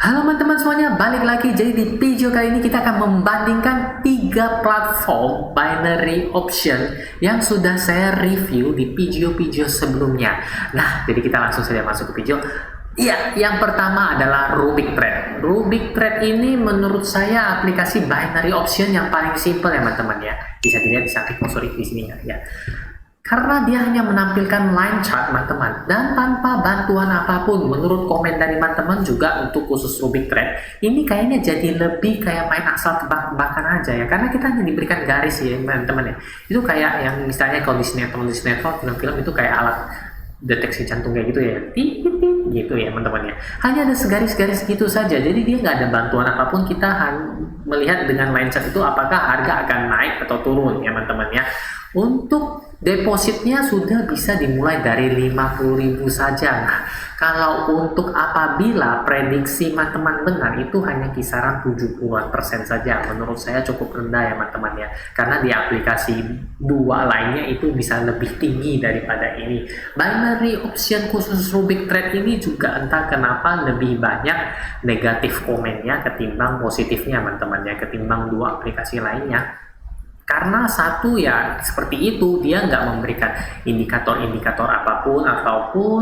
Halo teman-teman semuanya, balik lagi. Jadi di video kali ini kita akan membandingkan 3 platform binary option yang sudah saya review di video-video sebelumnya. Nah, jadi kita langsung saja masuk ke video. Iya, yang pertama adalah Rubik Trade. Rubik Trade ini menurut saya aplikasi binary option yang paling simple ya teman-teman ya. Bisa dilihat di samping di sini ya. Karena dia hanya menampilkan line chart teman-teman dan tanpa bantuan apapun. Menurut komen dari teman-teman juga untuk khusus Rubik Trade ini kayaknya jadi lebih kayak main asal tebak-tebakan aja ya, karena kita hanya diberikan garis ya teman-teman ya. Itu kayak yang misalnya kalau di sinetron film-film itu kayak alat deteksi jantung kayak gitu ya, gitu ya teman-teman ya. Hanya ada segaris-garis gitu saja, jadi dia nggak ada bantuan apapun. Kita melihat dengan line chart itu apakah harga akan naik atau turun ya teman-teman ya. Untuk depositnya sudah bisa dimulai dari 50.000 saja. Nah, kalau untuk apabila prediksi teman-teman benar itu hanya kisaran 70% saja. Menurut saya cukup rendah ya teman-teman ya. Karena di aplikasi dua lainnya itu bisa lebih tinggi daripada ini. Binary option khusus Rubik Trade ini juga entah kenapa lebih banyak negatif komennya ketimbang positifnya teman-teman ya, ketimbang dua aplikasi lainnya. Karena satu ya seperti itu, dia nggak memberikan indikator-indikator apapun ataupun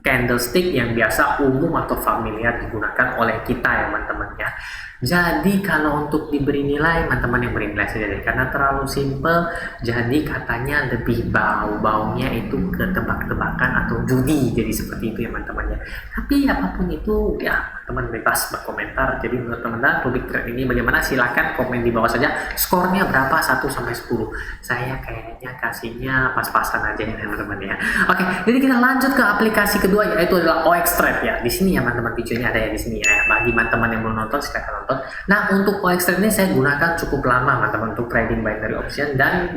candlestick yang biasa umum atau familiar digunakan oleh kita ya teman-teman ya. Jadi kalau untuk diberi nilai, teman-teman yang beri nilai saja deh, karena terlalu simple. Jadi katanya lebih bau-baunya itu ke tebak-tebakan atau judi, jadi seperti itu ya teman-teman ya. Tapi apapun itu ya teman bebas berkomentar. Jadi menurut teman-teman Rubik Trade ini bagaimana, silahkan komen di bawah saja. Skornya berapa 1 sampai 10? Saya kayaknya kasihnya pas-pasan aja ya teman-teman ya. Oke, jadi kita lanjut ke aplikasi kedua, yaitu adalah OX Trade ya. Di sini ya teman-teman, videonya ada ya di sini ya. Bagi teman-teman yang belum nonton silahkan nonton. Nah, untuk OX Trade ini saya gunakan cukup lama teman-teman untuk trading binary option, dan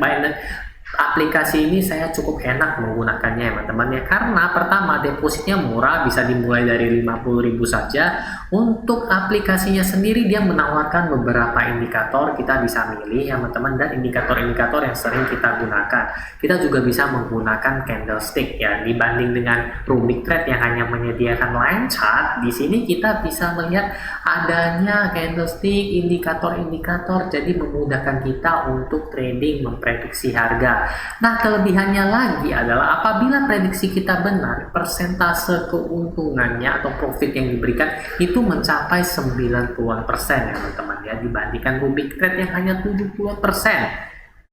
aplikasi ini saya cukup enak menggunakannya ya teman-teman ya. Karena pertama, depositnya murah, bisa dimulai dari 50.000 saja. Untuk aplikasinya sendiri dia menawarkan beberapa indikator, kita bisa milih ya teman-teman, dan indikator-indikator yang sering kita gunakan. Kita juga bisa menggunakan candlestick ya, dibanding dengan Rubik Trade yang hanya menyediakan line chart. Di sini kita bisa melihat adanya candlestick, indikator-indikator, jadi memudahkan kita untuk trading, memprediksi harga. Nah, kelebihannya lagi adalah apabila prediksi kita benar, persentase keuntungannya atau profit yang diberikan itu mencapai 90-an% ya teman-teman ya, dibandingkan Rubik Trade yang hanya 70-an%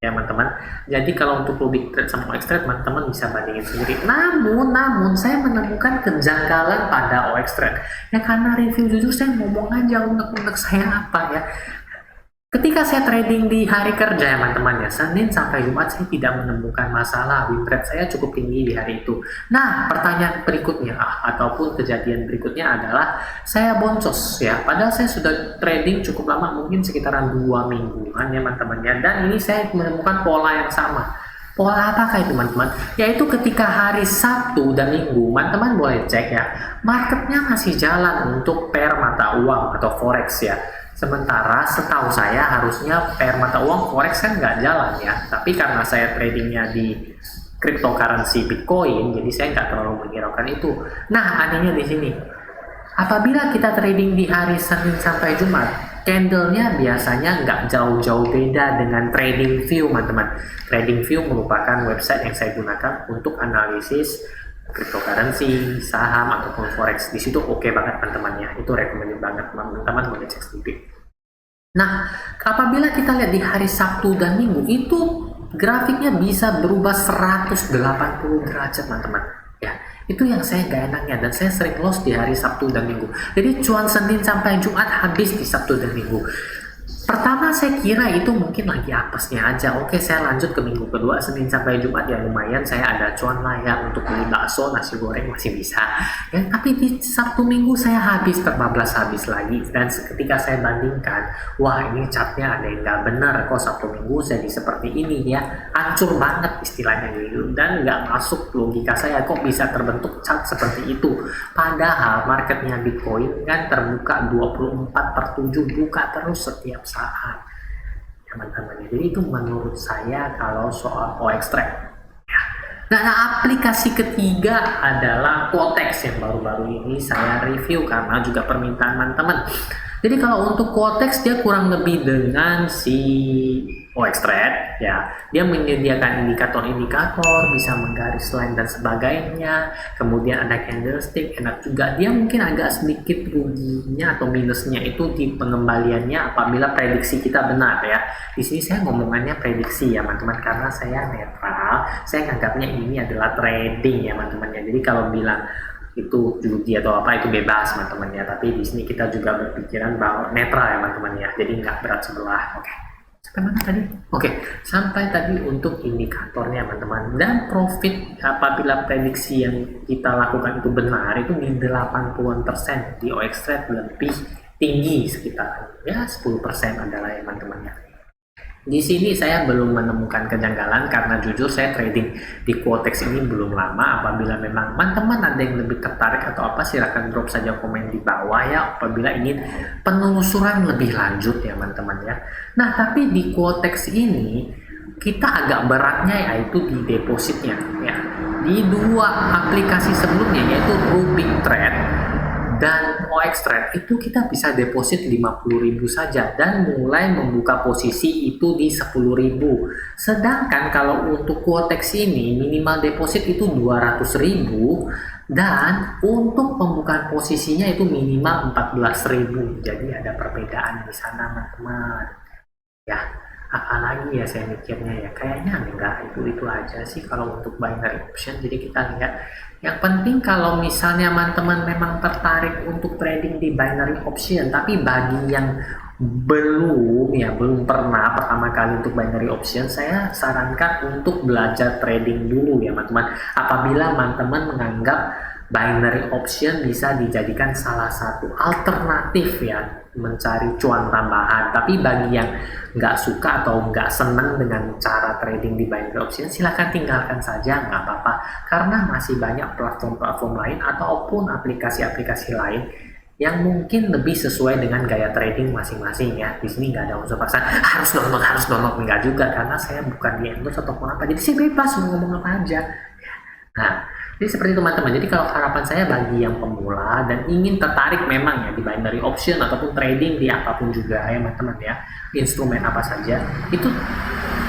ya teman-teman. Jadi kalau untuk Rubik Trade sama OX Trade teman-teman bisa bandingin sendiri. Namun saya menemukan kejanggalan pada OX Trade ya, karena review jujur saya ngomong aja unek-unek saya apa ya. Ketika saya trading di hari kerja ya teman-teman ya, Senin sampai Jumat, saya tidak menemukan masalah. Win rate saya cukup tinggi di hari itu. Nah, pertanyaan berikutnya ataupun kejadian berikutnya adalah saya boncos ya. Padahal saya sudah trading cukup lama, mungkin sekitaran 2 mingguan ya teman-teman ya. Dan ini saya menemukan pola yang sama. Pola apakah itu teman-teman? Yaitu ketika hari Sabtu dan Minggu, teman-teman boleh cek ya, marketnya masih jalan untuk pair mata uang atau forex ya. Sementara setahu saya harusnya pair mata uang forex kan nggak jalan ya. Tapi karena saya tradingnya di cryptocurrency Bitcoin, jadi saya nggak terlalu menghiraukan itu. Nah, anehnya di sini, apabila kita trading di hari Senin sampai Jumat, candlenya biasanya nggak jauh-jauh beda dengan TradingView teman-teman. TradingView merupakan website yang saya gunakan untuk analisis cryptocurrency, saham ataupun forex. Di situ oke banget teman-teman ya. Itu recommended banget teman-teman boleh cek sendiri. Nah, apabila kita lihat di hari Sabtu dan Minggu itu grafiknya bisa berubah 180 derajat teman-teman. Ya, itu yang saya nggak enaknya, dan saya sering loss di hari Sabtu dan Minggu. Jadi cuan Senin sampai Jumat habis di Sabtu dan Minggu. Pertama saya kira itu mungkin lagi apesnya aja. Oke, saya lanjut ke minggu kedua, Senin sampai Jumat ya lumayan, saya ada cuan lah ya untuk beli bakso, nasi goreng masih bisa ya. Tapi di Sabtu Minggu saya terbablas habis lagi. Dan ketika saya bandingkan, wah ini chartnya ada yang nggak benar kok, Sabtu Minggu jadi seperti ini ya, hancur banget istilahnya gitu, dan nggak masuk logika saya kok bisa terbentuk chart seperti itu. Padahal marketnya Bitcoin kan terbuka 24/7, buka terus setiap saat teman-teman. Jadi itu menurut saya kalau soal OX Trade ya. Nah, aplikasi ketiga adalah Quotex yang baru-baru ini saya review karena juga permintaan teman-teman. Jadi kalau untuk Quotex dia kurang lebih dengan si OXTrade ya, dia menyediakan indikator-indikator, bisa menggaris line dan sebagainya. Kemudian ada candlestick, enak juga. Dia mungkin agak sedikit ruginya atau minusnya itu di pengembaliannya apabila prediksi kita benar ya. Di sini saya ngomongannya prediksi ya teman-teman, karena saya netral, saya nganggapnya ini adalah trading ya teman-teman ya. Jadi kalau bilang itu judi atau apa itu bebas teman-teman ya, tapi di sini kita juga berpikiran bahwa netral ya teman-teman ya, jadi nggak berat sebelah. Oke, sampai mana tadi? Oke, sampai tadi untuk indikatornya teman-teman, dan profit apabila prediksi yang kita lakukan itu benar itu di 80% di OXTrade lebih tinggi, sekitar ya 10% adalah ya teman-teman ya. Di sini saya belum menemukan kejanggalan karena jujur saya trading di Quotex ini belum lama. Apabila memang teman-teman ada yang lebih tertarik atau apa, silahkan drop saja komen di bawah ya apabila ingin penelusuran lebih lanjut ya teman-teman ya. Nah, tapi di Quotex ini kita agak beratnya yaitu di depositnya ya. Di dua aplikasi sebelumnya yaitu RubyTrade dan OXTrade itu kita bisa deposit 50.000 saja dan mulai membuka posisi itu di 10.000. Sedangkan kalau untuk Quotex ini minimal deposit itu 200.000 dan untuk pembukaan posisinya itu minimal 14.000. Jadi ada perbedaan di sana teman-teman. Ya, apalagi ya saya mikirnya ya, kayaknya enggak, itu aja sih kalau untuk binary option. Jadi kita lihat yang penting kalau misalnya teman-teman memang tertarik untuk trading di binary option, tapi bagi yang belum pernah pertama kali untuk binary option, saya sarankan untuk belajar trading dulu ya teman-teman. Apabila teman-teman menganggap binary option bisa dijadikan salah satu alternatif ya mencari cuan tambahan, tapi bagi yang nggak suka atau nggak senang dengan cara trading di binary option, silahkan tinggalkan saja, nggak apa-apa, karena masih banyak platform-platform lain ataupun aplikasi-aplikasi lain yang mungkin lebih sesuai dengan gaya trading masing-masing ya. Di sini nggak ada unsur paksaan harus download nggak juga, karena saya bukan di endorse ataupun apa, jadi saya bebas mau ngomong apa aja. Nah, jadi seperti itu teman-teman. Jadi kalau harapan saya bagi yang pemula dan ingin tertarik memang ya di binary option ataupun trading di apapun juga ya teman-teman ya, instrumen apa saja, itu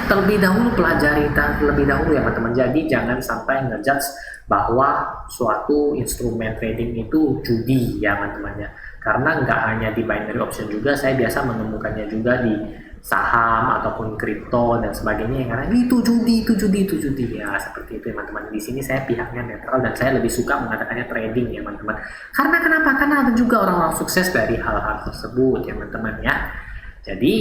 terlebih dahulu pelajari terlebih dahulu ya teman-teman. Jadi jangan sampai ngejudge bahwa suatu instrumen trading itu judi ya teman-teman ya. Karena nggak hanya di binary option juga, saya biasa menemukannya juga di saham ataupun kripto dan sebagainya yang karena itu judi ya, seperti itu teman-teman. Di sini saya pihaknya netral dan saya lebih suka mengatakannya trading ya teman-teman. Karena kenapa? Karena ada juga orang-orang sukses dari hal-hal tersebut ya teman-teman ya. Jadi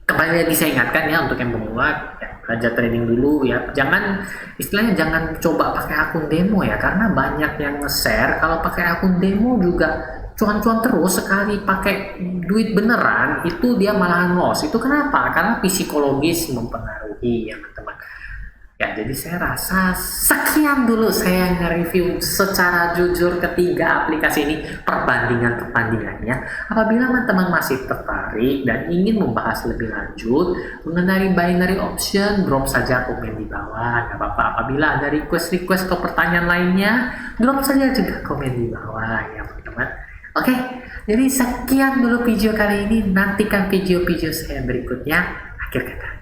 kembali lagi saya ingatkan ya untuk yang pemula ya, belajar trading dulu ya. Jangan coba pakai akun demo ya, karena banyak yang nge-share kalau pakai akun demo juga cuan-cuan terus, sekali pakai duit beneran itu dia malahan loss. Itu kenapa? Karena psikologis mempengaruhi ya teman-teman. Ya, jadi saya rasa sekian dulu saya nge-review secara jujur ketiga aplikasi ini, perbandingannya. Apabila teman-teman masih tertarik dan ingin membahas lebih lanjut mengenai binary option, drop saja komen di bawah, nggak apa-apa. Apabila ada request atau pertanyaan lainnya, drop saja juga komen di bawah ya teman-teman. Oke, jadi sekian dulu video kali ini. Nantikan video-video saya berikutnya. Akhir kata.